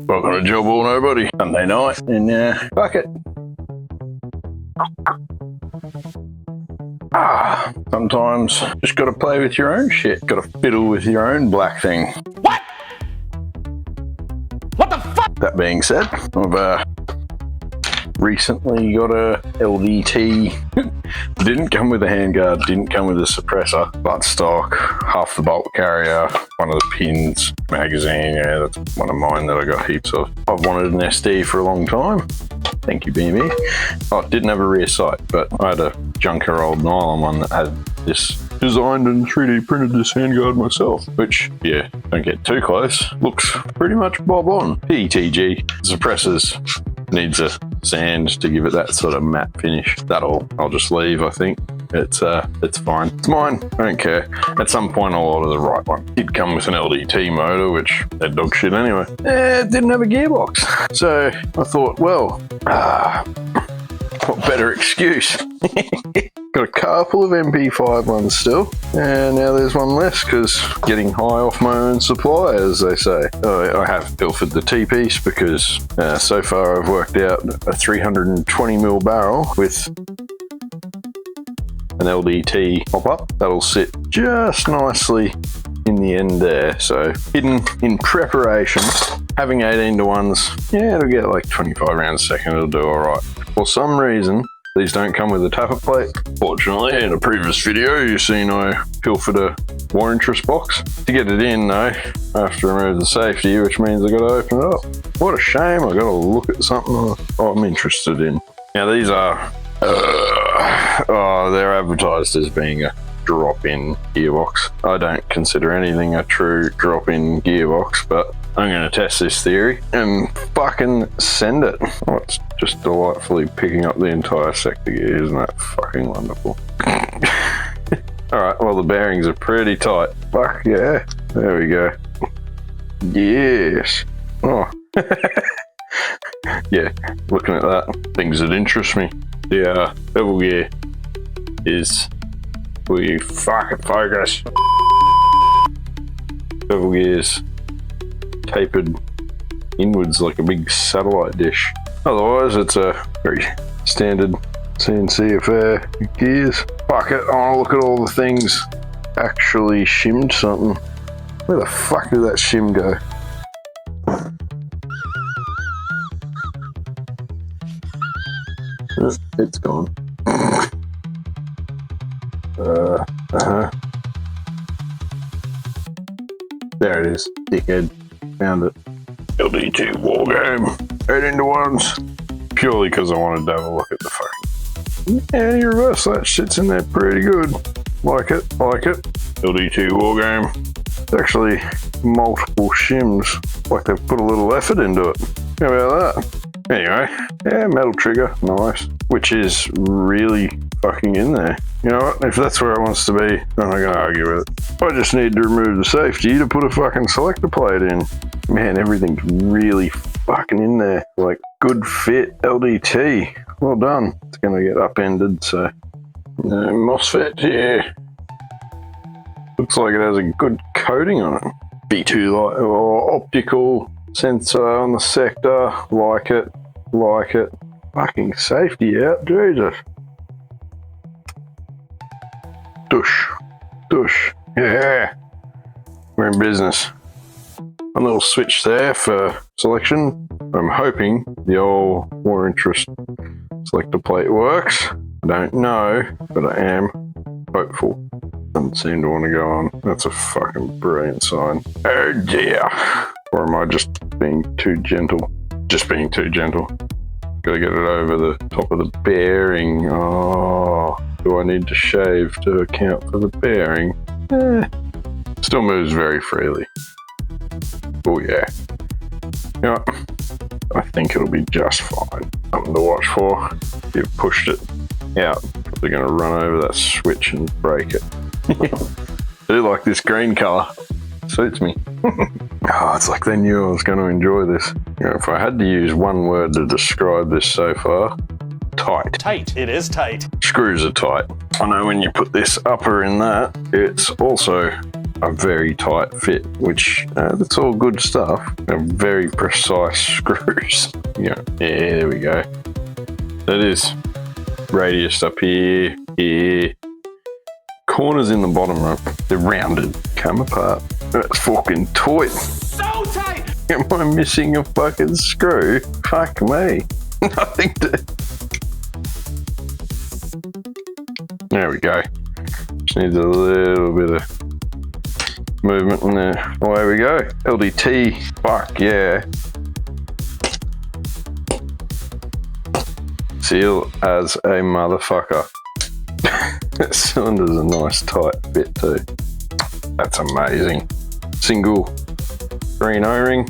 Welcome to Job or Nobody. Sunday night, and fuck it. Sometimes just gotta play with your own shit. Gotta fiddle with your own black thing. What? What the fuck? That being said, I've recently got a LDT. Didn't come with a handguard, didn't come with a suppressor, butt stock, half the bolt carrier, one of the pins, magazine. Yeah, that's one of mine that I got heaps of. I've wanted an SD for a long time. Thank you, BME. Oh, it didn't have a rear sight, but I had a junker old nylon one that had this designed and 3D printed this handguard myself, which, yeah, don't get too close. Looks pretty much bob on. PETG, suppressors, needs a sand to give it that sort of matte finish. That'll, I'll just leave, I think. It's fine. It's mine, I don't care. At some point I'll order the right one. It did come with an LDT motor, which they're dog shit anyway. It didn't have a gearbox. So I thought, well, what better excuse? Got a couple of MP5 ones still, and now there's one less because getting high off my own supply, as they say. I have pilfered the T-piece because so far I've worked out a 320mm barrel with an LDT pop-up. That'll sit just nicely in the end there. So hidden in preparation, having 18:1s, yeah, it'll get like 25 rounds a second, it'll do all right. For some reason, these don't come with a tappet plate. Fortunately, in a previous video, you've seen I pilfered a war interest box. To get it in though, I have to remove the safety, which means I've got to open it up. What a shame, I've got to look at something I'm interested in. Now these are, they're advertised as being a drop-in gearbox. I don't consider anything a true drop-in gearbox, but I'm going to test this theory and fucking send it. Oh, it's just delightfully picking up the entire sector gear. Isn't that fucking wonderful? Alright, well the bearings are pretty tight. Fuck yeah. There we go. Yes. Oh. Yeah, looking at that, things that interest me. The bevel gear is... Will you fucking focus? Bevel gear's tapered inwards like a big satellite dish. Otherwise, it's a very standard CNC affair. Gears. Fuck it, I want to look at all the things actually shimmed something. Where the fuck did that shim go? It's gone. There it is, dickhead. Found it. LDT war game. 18:1s. Purely because I wanted to have a look at the fucking... Yeah, you reverse that shit's in there pretty good. Like it, like it. LDT war game. It's actually multiple shims. Like they've put a little effort into it. How about that? Anyway, yeah, metal trigger, nice. Which is really fucking in there. You know what, if that's where it wants to be, I'm not gonna argue with it. I just need to remove the safety to put a fucking selector plate in. Man, everything's really fucking in there. Like, good fit LDT. Well done. It's gonna get upended, so. MOSFET, yeah. Looks like it has a good coating on it. B2 light or optical sensor on the sector. Like it, like it. Fucking safety out, Jesus. Dush, dush, yeah, we're in business. A little switch there for selection. I'm hoping the old war interest selector plate works. I don't know, but I am hopeful. Doesn't seem to want to go on. That's a fucking brilliant sign. Oh dear. Or am I just being too gentle? Just being too gentle. Gotta get it over the top of the bearing. Oh, do I need to shave to account for the bearing? Still moves very freely. Oh yeah. You know what? I think it'll be just fine. Something to watch for. If you've pushed it out, probably gonna run over that switch and break it. I do like this green colour. Suits me. Oh, it's like they knew I was going to enjoy this. You know, if I had to use one word to describe this so far, tight. Tight. It is tight. Screws are tight. I know when you put this upper in that, it's also a very tight fit, which that's all good stuff. They're very precise screws. Yeah, there we go. That is radius up here, here. Corners in the bottom, right? They're rounded, come apart. That's fucking tight. So tight! Am I missing a fucking screw? Fuck me. Nothing to... There we go. Just needs a little bit of movement in there. Away we go. LDT. Fuck yeah. Seal as a motherfucker. That cylinder's a nice tight fit too. That's amazing. Single green O-ring.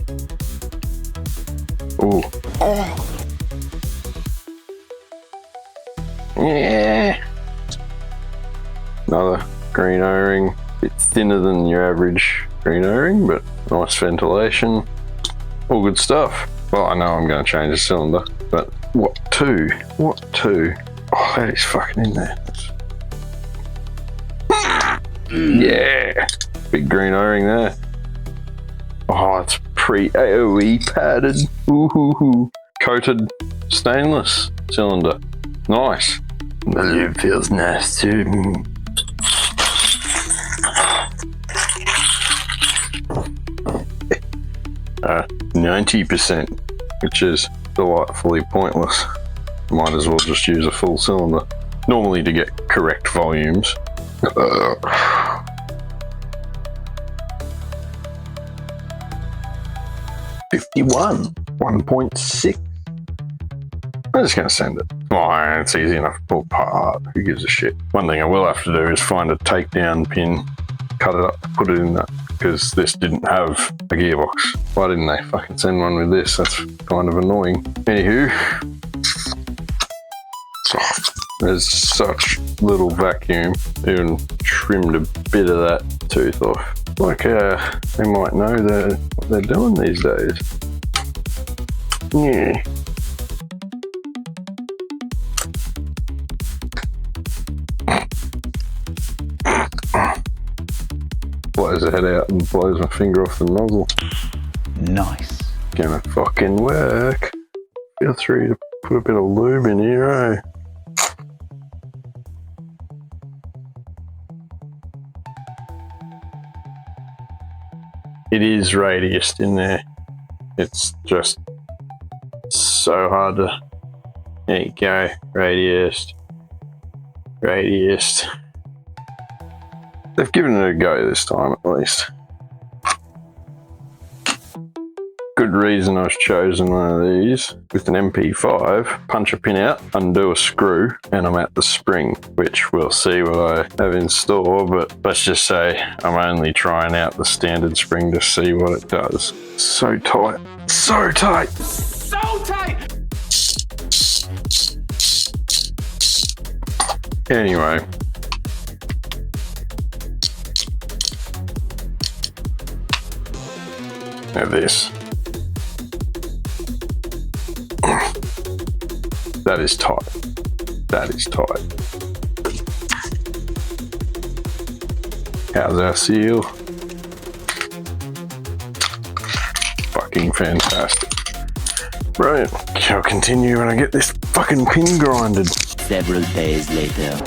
Ooh. Yeah. Another green O-ring. Bit thinner than your average green O-ring, but nice ventilation. All good stuff. Well, I know I'm going to change the cylinder, but what to? What to? Oh, that is fucking in there. Yeah, big green O-ring there. Oh, it's pre-AOE padded. Ooh, coated stainless cylinder. Nice. The lube feels nice too. 90%, which is delightfully pointless. Might as well just use a full cylinder. Normally to get correct volumes. 51, 1.6. I'm just going to send it. Oh, it's easy enough to pull apart. Who gives a shit? One thing I will have to do is find a takedown pin, cut it up, put it in that, because this didn't have a gearbox. Why didn't they fucking send one with this? That's kind of annoying. Anywho, there's such little vacuum. Even trimmed a bit of that tooth off. Like, they might know what they're doing these days. Yeah. Blows the head out and blows my finger off the nozzle. Nice. Gonna fucking work. Feel free to put a bit of lube in here, eh? It is radiused in there. It's just so hard to... There you go. Radiused. Radiused. They've given it a go this time at least. Good reason I've chosen one of these. With an MP5, punch a pin out, undo a screw, and I'm at the spring, which we'll see what I have in store, but let's just say I'm only trying out the standard spring to see what it does. So tight. So tight! So tight! Anyway. Now this. That is tight. That is tight. How's our seal? Fucking fantastic. Brilliant. I'll continue when I get this fucking pin grinded. Several days later.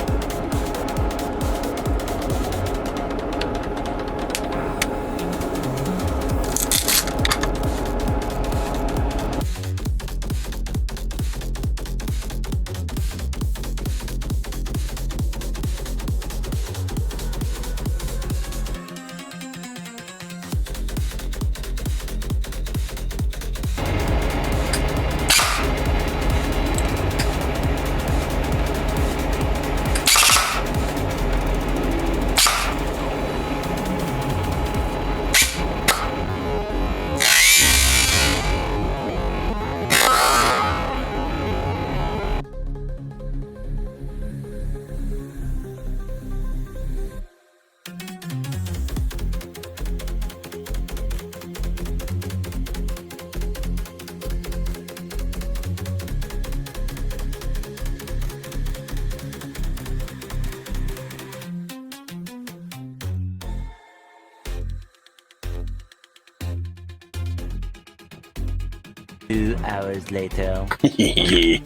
2 hours later. Yeah.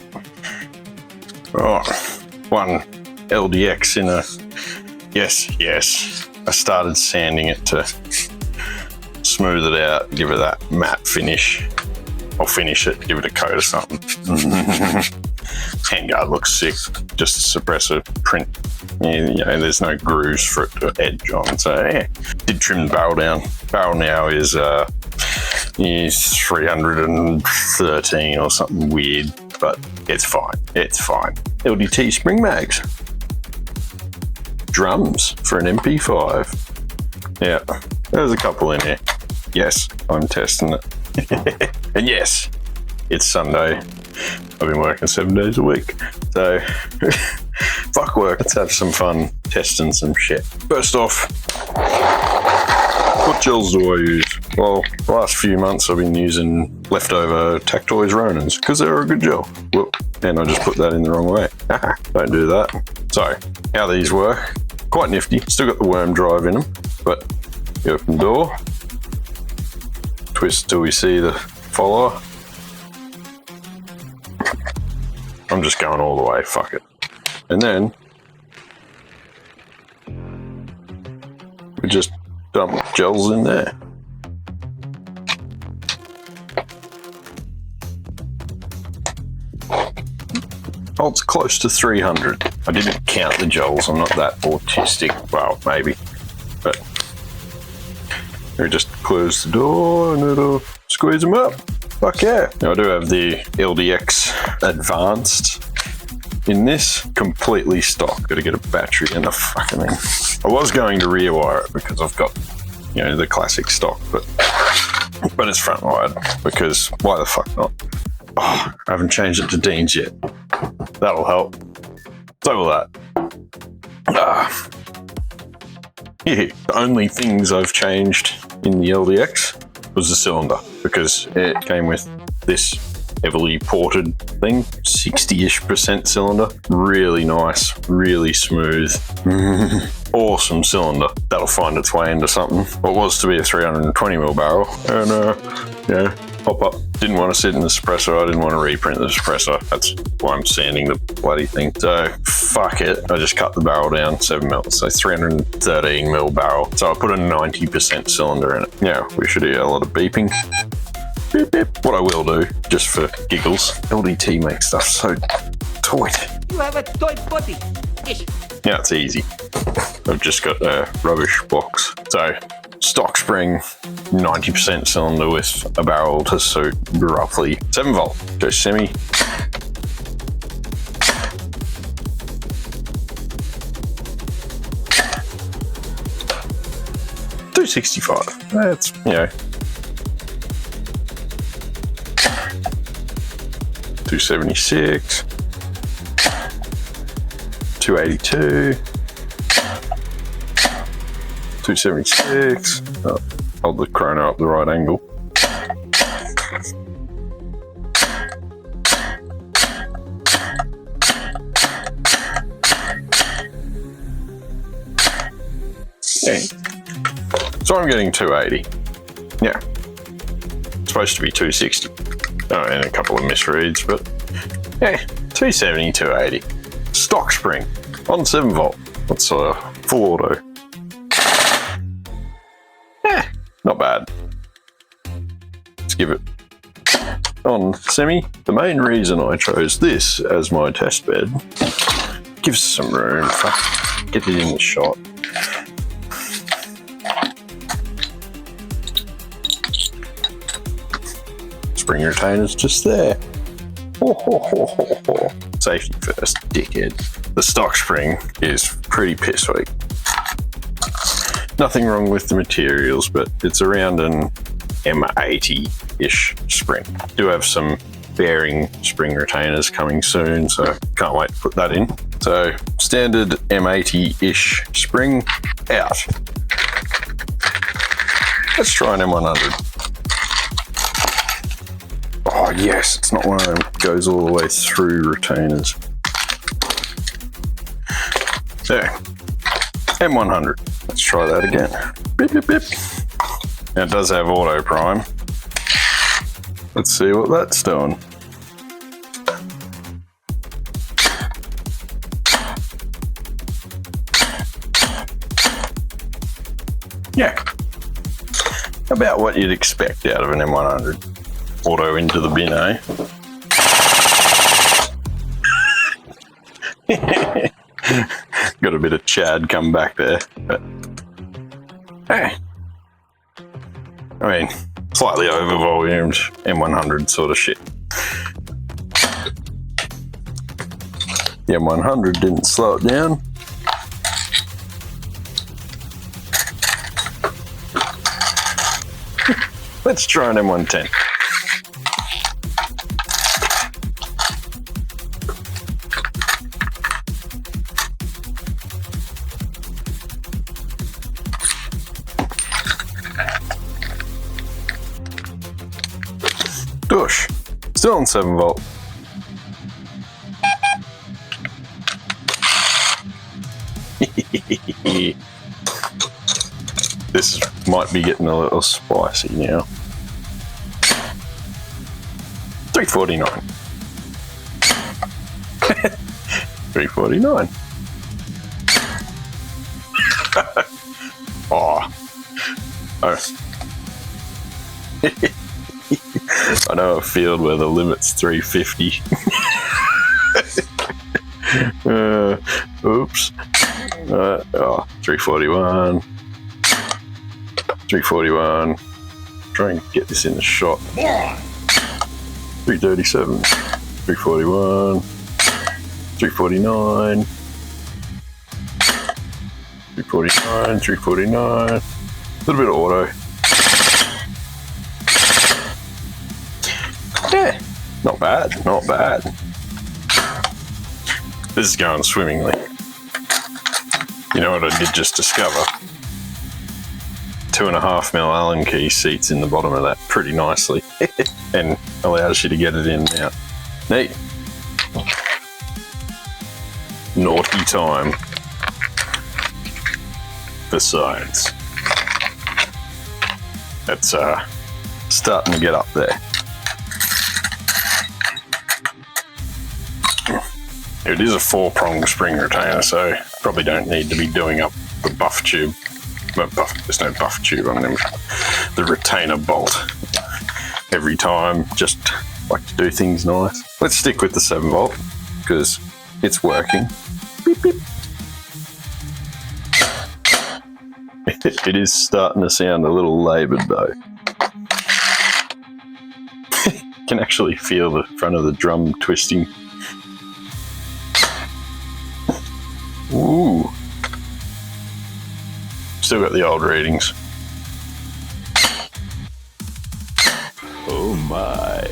Right, one LDX in a, yes. I started sanding it to smooth it out, give it that matte finish. I'll finish it, give it a coat or something. Handguard looks sick, just a suppressor print. You know, there's no grooves for it to edge on. So yeah, did trim the barrel down. Barrel now is 313 or something weird, but it's fine. LDT spring mags. Drums for an MP5. Yeah, there's a couple in here. Yes, I'm testing it. And yes, it's Sunday. I've been working 7 days a week. So, fuck work. Let's have some fun testing some shit. First off, what gels do I use? Well, the last few months I've been using leftover Tactoys Ronins because they're a good gel. Whoop, and I just put that in the wrong way. Don't do that. So, how these work, quite nifty. Still got the worm drive in them, but you open the door, twist till we see the follower. I'm just going all the way, fuck it. And then we just dump gels in there. Oh, it's close to 300. I didn't count the gels, I'm not that autistic. Well, maybe. But we just close the door and it'll squeeze them up. Fuck yeah. Now I do have the LDX Advanced in this, completely stock. Got to get a battery and a fucking thing. I was going to rear wire it because I've got, you know, the classic stock, but it's front wired because why the fuck not? Oh, I haven't changed it to Dean's yet. That'll help. So will that. Yeah, the only things I've changed in the LDX was the cylinder because it came with this heavily ported thing, 60-ish% cylinder. Really nice, really smooth. Awesome cylinder. That'll find its way into something. What was to be a 320mm barrel. And yeah, pop up. Didn't want to sit in the suppressor. I didn't want to reprint the suppressor. That's why I'm sanding the bloody thing. So fuck it. I just cut the barrel down 7mm. So 313mm barrel. So I put a 90% cylinder in it. Yeah, we should hear a lot of beeping. Beep, beep. What I will do, just for giggles, LDT makes stuff so tight. You have a toy body. Yes. Yeah, it's easy. I've just got a rubbish box. So stock spring, 90% cylinder with a barrel to suit roughly 7 volt. Go semi. $265. That's, you know, $276. $282. $276. Oh, hold the chrono up the right angle. Yeah. So I'm getting 280. Yeah. It's supposed to be 260. Oh, and a couple of misreads, but yeah, 270, 280. Stock spring on 7 volt. That's full auto. Yeah, not bad. Let's give it on semi. The main reason I chose this as my test bed, gives some room. Fuck, get it in the shot. Spring retainers just there. Safety first, dickhead. The stock spring is pretty piss weak. Nothing wrong with the materials, but it's around an M80-ish spring. Do have some bearing spring retainers coming soon, so can't wait to put that in. So standard M80-ish spring out. Let's try an M100. Oh yes, it's not one of them that goes all the way through retainers. There, M100. Let's try that again. Beep, beep, beep. Now it does have auto prime. Let's see what that's doing. Yeah. About what you'd expect out of an M100. Auto into the bin, eh? Got a bit of Chad come back there. But, hey. I mean, slightly over volumed M100 sort of shit. The M100 didn't slow it down. Let's try an M110. Dush. Still on 7 volt. This might be getting a little spicy now. 349. 349. Oh. I know a field where the limit's 350. Oops. 341. 341. Try and get this in the shot. 337. 341. 349. 349. 349. A little bit of auto. Yeah, not bad, not bad. This is going swimmingly. You know what I did just discover? 2.5mm Allen key seats in the bottom of that pretty nicely and allows you to get it in and out. Neat. Naughty time for science. That's starting to get up there. It is a 4-prong spring retainer, so probably don't need to be doing up the buff tube. There's no buff tube on them. The retainer bolt every time. Just like to do things nice. Let's stick with the 7 volt because it's working. Beep, beep. It is starting to sound a little laboured though. You can actually feel the front of the drum twisting. Ooh. Still got the old readings. Oh my.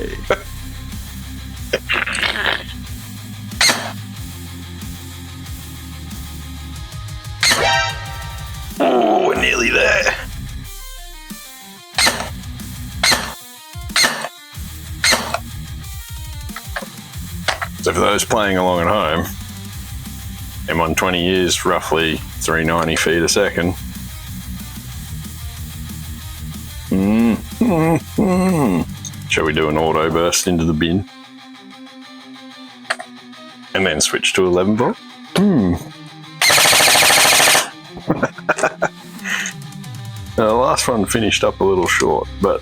Oh, we're nearly there. So for those playing along at home, M120 is roughly 390 feet a second. Shall we do an auto burst into the bin? And then switch to 11 volt? The last one finished up a little short, but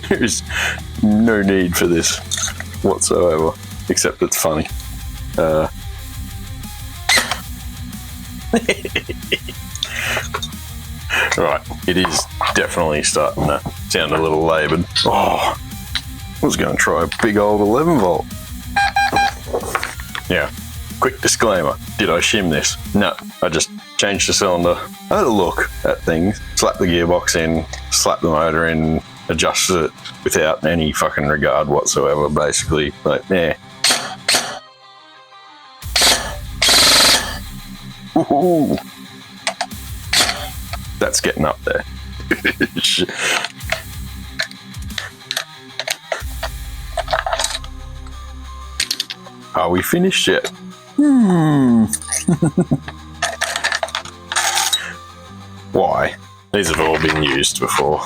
there's no need for this whatsoever, except it's funny. Right, it is definitely starting to sound a little laboured. Oh, I was going to try a big old 11 volt. Yeah, quick disclaimer, did I shim this? No, I just changed the cylinder. I had a look at things, slapped the gearbox in, slapped the motor in, adjusted it without any fucking regard whatsoever, basically. Like, yeah. Ooh. That's getting up there. Are we finished yet? Why? These have all been used before.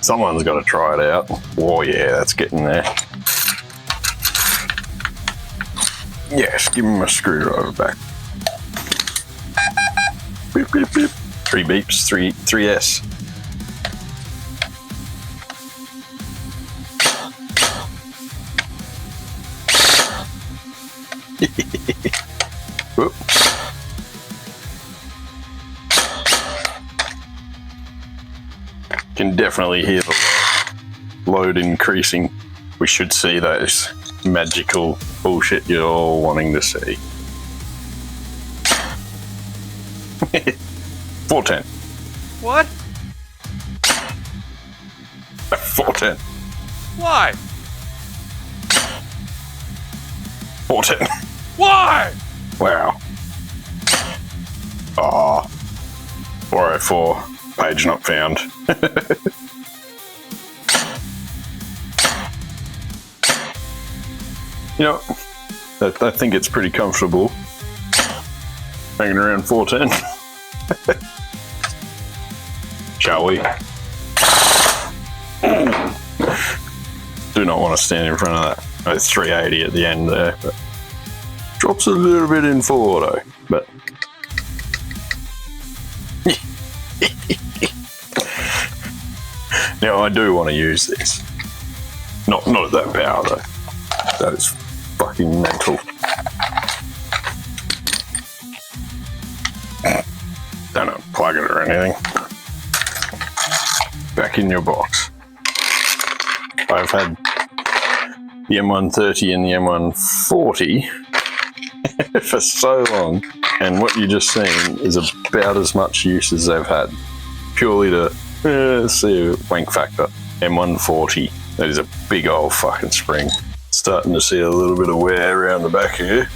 Someone's got to try it out. Oh yeah, that's getting there. Yes, give him a screwdriver back. Beep, beep, beep. 3 beeps, 3 S. Whoop. Can definitely hear the load increasing. We should see those magical bullshit you're all wanting to see. 410. What? 410. Why? 410. Why? Wow. Oh. 404. Page not found. You know, I think it's pretty comfortable hanging around 410. Shall we? Do not want to stand in front of that. Oh, it's 380 at the end there, but drops a little bit in full auto, but now I do want to use this. Not at that power though. That is fucking mental. Don't unplug it or anything. Back in your box. I've had the M130 and the M140 for so long, and what you just seen is about as much use as they've had. Purely to see a wank factor. M140. That is a big old fucking spring. Starting to see a little bit of wear around the back here.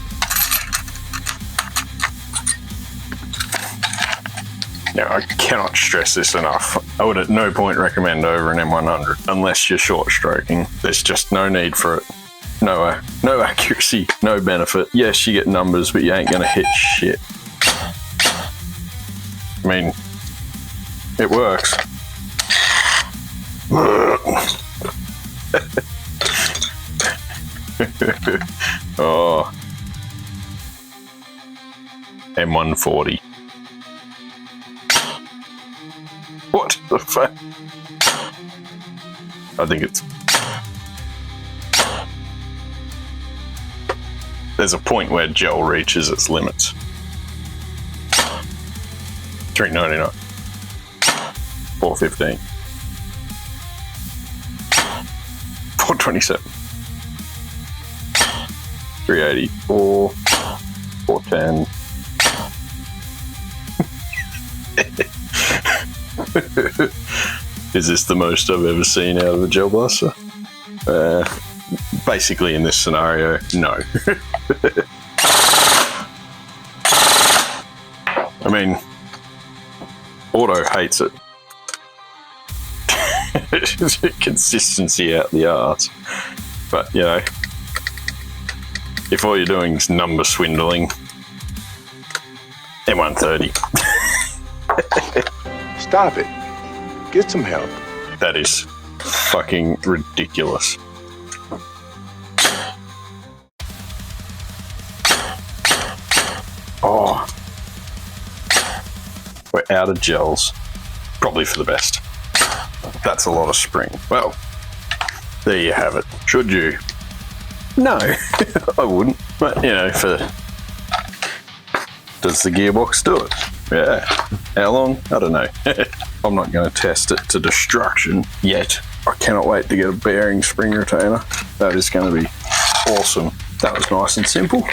Now, I cannot stress this enough. I would at no point recommend over an M100 unless you're short stroking. There's just no need for it. No accuracy, no benefit. Yes, you get numbers, but you ain't gonna hit shit. I mean, it works. Oh. M140. What the fuck? I think it's... There's a point where gel reaches its limits. $3.99. $4.15. $4.27. $3.84. $4.10. Is this the most I've ever seen out of a gel blaster? Basically, in this scenario, no. I mean, auto hates it. Consistency out the arse. But, you know, if all you're doing is number swindling, M130. Stop it. Get some help. That is fucking ridiculous. Oh. We're out of gels. Probably for the best. That's a lot of spring. Well, there you have it. Should you? No, I wouldn't. But, you know, does the gearbox do it? Yeah. How long? I don't know. I'm not going to test it to destruction yet. I cannot wait to get a bearing spring retainer. That is going to be awesome. That was nice and simple.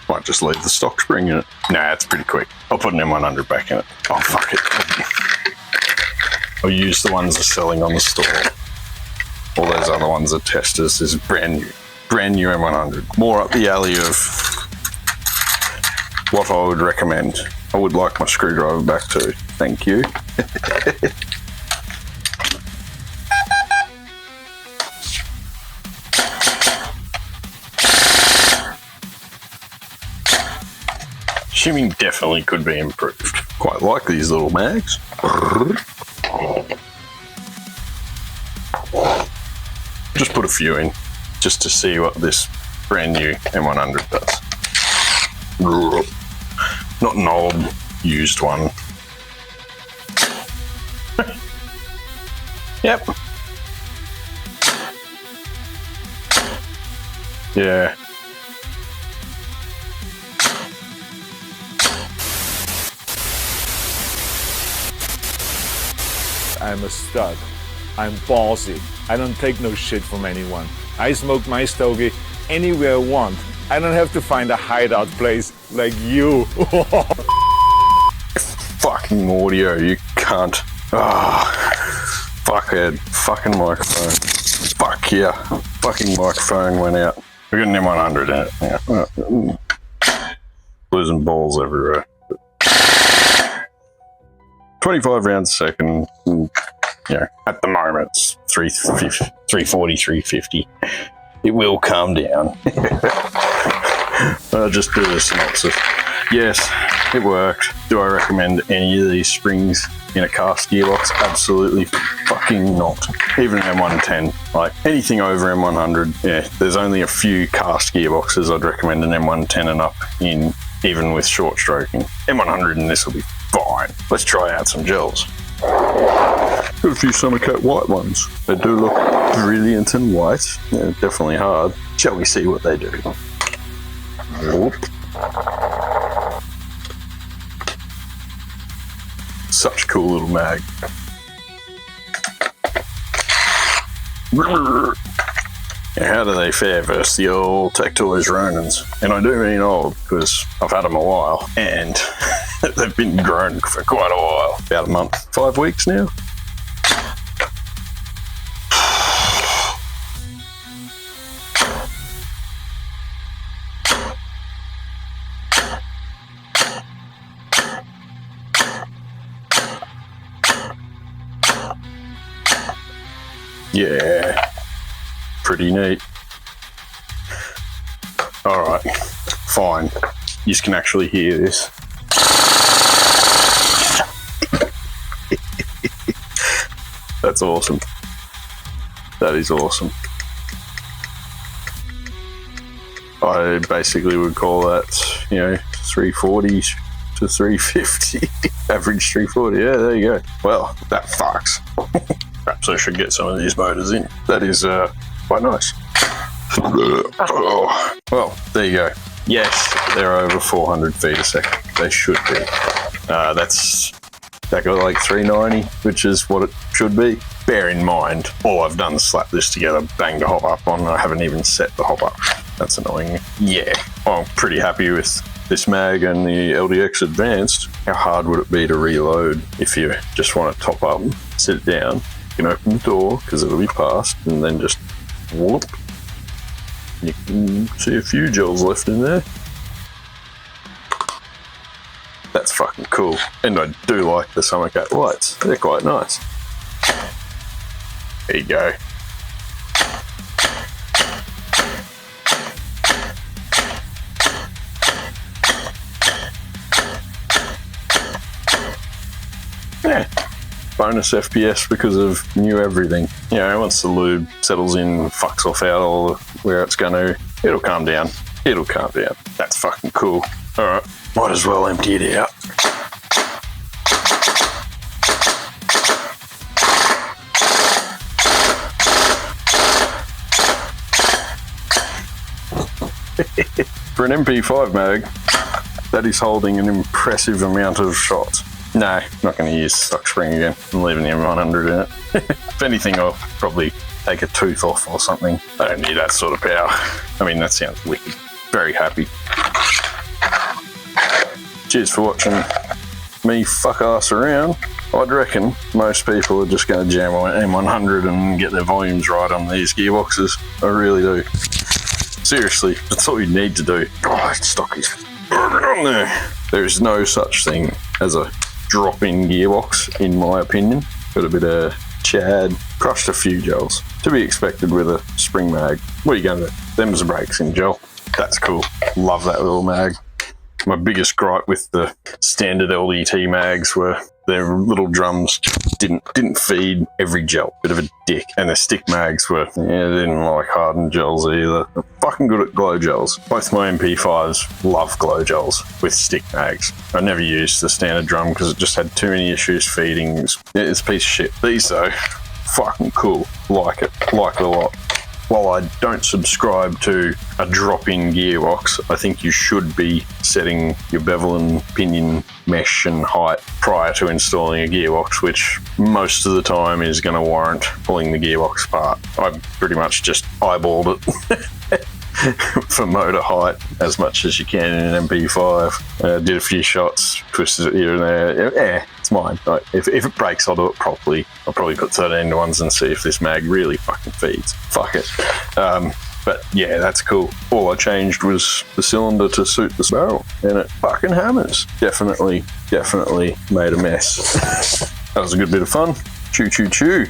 Might just leave the stock spring in it. Nah, it's pretty quick. I'll put an M100 back in it. Oh, fuck it. I'll use the ones they're selling on the store. All those other ones are testers. This is brand new M100. More up the alley of what I would recommend. I would like my screwdriver back too. Thank you. Shimming definitely could be improved. Quite like these little mags. Just put a few in, just to see what this brand new M100 does. Not an old, used one. Yep. Yeah. I'm a stud. I'm ballsy. I don't take no shit from anyone. I smoke my stogie anywhere I want. I don't have to find a hideout place like you. Fucking audio, you cunt. Ah, fuckhead. Fucking microphone. Fuck yeah. Fucking microphone went out. We got an M100 in it. Yeah. Losing balls everywhere. 25 rounds a second. At the moment it's 340, 350. It will calm down. I'll just do a synopsis. Yes, it worked. Do I recommend any of these springs in a cast gearbox? Absolutely fucking not. Even M110, like anything over M100, yeah, there's only a few cast gearboxes I'd recommend an M110 and up in, even with short stroking. M100 and this will be fine. Let's try out some gels. Got a few summer coat white ones. They do look brilliant and white. Yeah, definitely hard. Shall we see what they do? Whoop. Such a cool little mag. How do they fare versus the old Tech Toys Ronins? And I do mean old because I've had them a while and they've been grown for quite a while. About a month, 5 weeks now. Yeah, pretty neat. All right, fine. You can actually hear this. That's awesome. That is awesome. I basically would call that, 340 to 350. Average 340. Yeah, there you go. Well, that fucks. Perhaps I should get some of these motors in. That is quite nice. Oh. Well, there you go. Yes, they're over 400 feet a second. They should be. That got like 390, which is what it should be. Bear in mind, all I've done is slap this together, bang the hop up on. I haven't even set the hop up. That's annoying. Yeah, I'm pretty happy with this mag and the LDX Advanced. How hard would it be to reload if you just want to top up, sit it down? You can open the door because it'll be past, and then just whoop. You can see a few gels left in there. That's fucking cool. And I do like the summer coat whites. They're quite nice. There you go. Yeah. Bonus FPS because of new everything. Once the lube settles in, fucks off out all where it's going to, it'll calm down. It'll calm down. That's fucking cool. All right, might as well empty it out. For an MP5 mag, that is holding an impressive amount of shots. No, not going to use stock spring again. I'm leaving the M100 in it. If anything, I'll probably take a tooth off or something. I don't need that sort of power. I mean, that sounds wicked. Very happy. Cheers for watching me fuck ass around. I'd reckon most people are just going to jam on M100 and get their volumes right on these gearboxes. I really do. Seriously, that's all you need to do. Oh, stock is on there. There is no such thing as a drop-in gearbox, in my opinion. Got a bit of Chad, crushed a few gels. To be expected with a spring mag. What are you going to do? Them's the brakes in gel. That's cool. Love that little mag. My biggest gripe with the standard LDT mags were their little drums didn't feed every gel. Bit of a dick. And the stick mags were, they didn't like hardened gels either. They're fucking good at glow gels. Both my MP5s love glow gels with stick mags. I never used the standard drum because it just had too many issues feeding. It's a piece of shit. These though, fucking cool. Like it a lot. While I don't subscribe to a drop-in gearbox, I think you should be setting your bevel and pinion mesh and height prior to installing a gearbox, which most of the time is going to warrant pulling the gearbox apart. I pretty much just eyeballed it for motor height as much as you can in an MP5. Did a few shots, twisted it here and there. Yeah, it's mine. If it breaks, I'll do it properly. I'll probably put 13 to 1s and see if this mag really fucking feeds. Fuck it. But yeah, that's cool. All I changed was the cylinder to suit this barrel, and it fucking hammers. Definitely made a mess. That was a good bit of fun. Choo choo choo.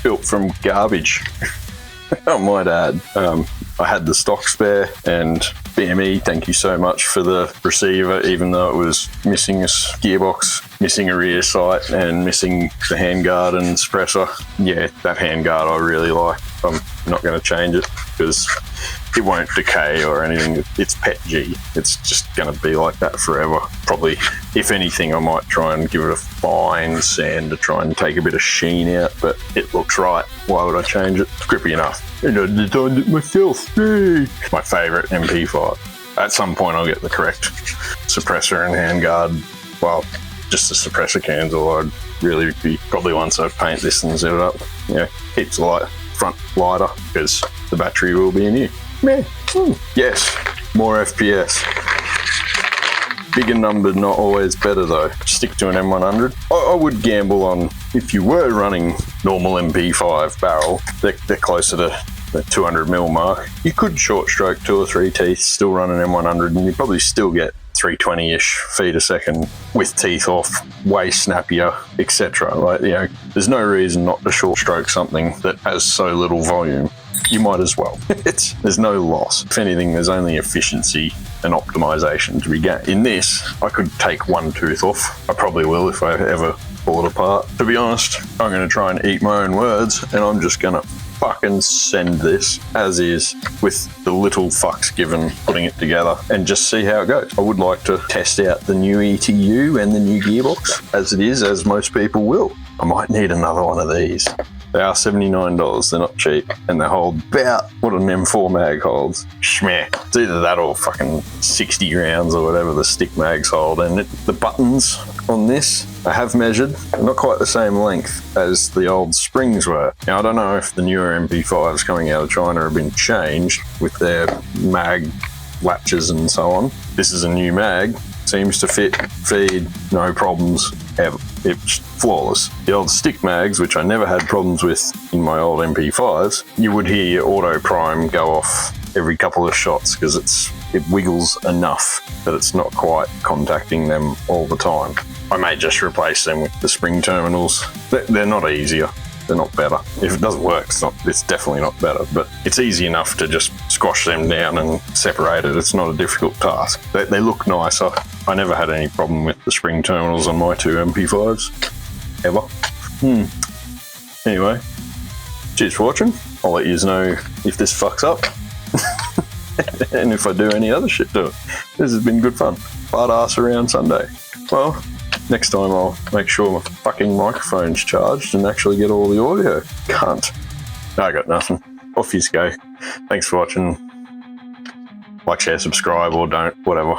Built from garbage. I might add. I had the stock spare, and BME, thank you so much for the receiver, even though it was missing a gearbox, missing a rear sight, and missing the handguard and suppressor. Yeah, that handguard I really like. I'm not going to change it because it won't decay or anything. It's PET G. It's just going to be like that forever. Probably, if anything, I might try and give it a fine sand to try and take a bit of sheen out, but it looks right. Why would I change it? It's grippy enough. And I designed it myself. Yay. My favourite MP5. At some point I'll get the correct suppressor and handguard. Well, just the suppressor cans, or I'd really be probably once I paint this and set it up. Yeah, keeps the light front lighter because the battery will be in here. Yeah. Yes, more FPS. Bigger number, not always better though. Stick to an M100. I would gamble on, if you were running normal MP5 barrel, they're closer to the 200mm mark. You could short stroke 2 or 3 teeth, still run an M100, and you'd probably still get 320-ish feet a second with teeth off, way snappier, etc. Like, there's no reason not to short stroke something that has so little volume. You might as well. There's no loss. If anything, there's only efficiency and optimization to be gained. In this, I could take one tooth off. I probably will if I ever pull it apart. To be honest, I'm going to try and eat my own words, and I'm just going to fucking send this as is with the little fucks given putting it together and just see how it goes. I would like to test out the new ETU and the new gearbox as it is, as most people will. I might need another one of these. They are $79, they're not cheap, and they hold about what an M4 mag holds. Schmeh. It's either that or fucking 60 rounds or whatever the stick mags hold. And the buttons on this, I have measured, they're not quite the same length as the old springs were. Now, I don't know if the newer MP5s coming out of China have been changed with their mag latches and so on. This is a new mag. Seems to feed, no problems ever. It's flawless. The old stick mags, which I never had problems with in my old MP5s, you would hear your auto prime go off every couple of shots because it wiggles enough that it's not quite contacting them all the time. I may just replace them with the spring terminals. They're not easier. They're not better. If it doesn't work, it's definitely not better, but it's easy enough to just squash them down and separate it. It's not a difficult task. They look nicer. I never had any problem with the spring terminals on my 2 MP5s, ever. Anyway, cheers for watching. I'll let you know if this fucks up and if I do any other shit to it. This has been good fun. Badass around Sunday. Well, next time I'll make sure my fucking microphone's charged and actually get all the audio. Cunt. I got nothing. Off you go. Thanks for watching. Like, share, subscribe, or don't, whatever.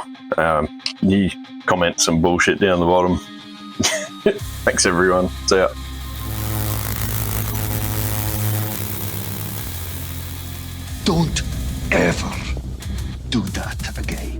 You comment some bullshit down the bottom. Thanks everyone. See ya. Don't ever do that again.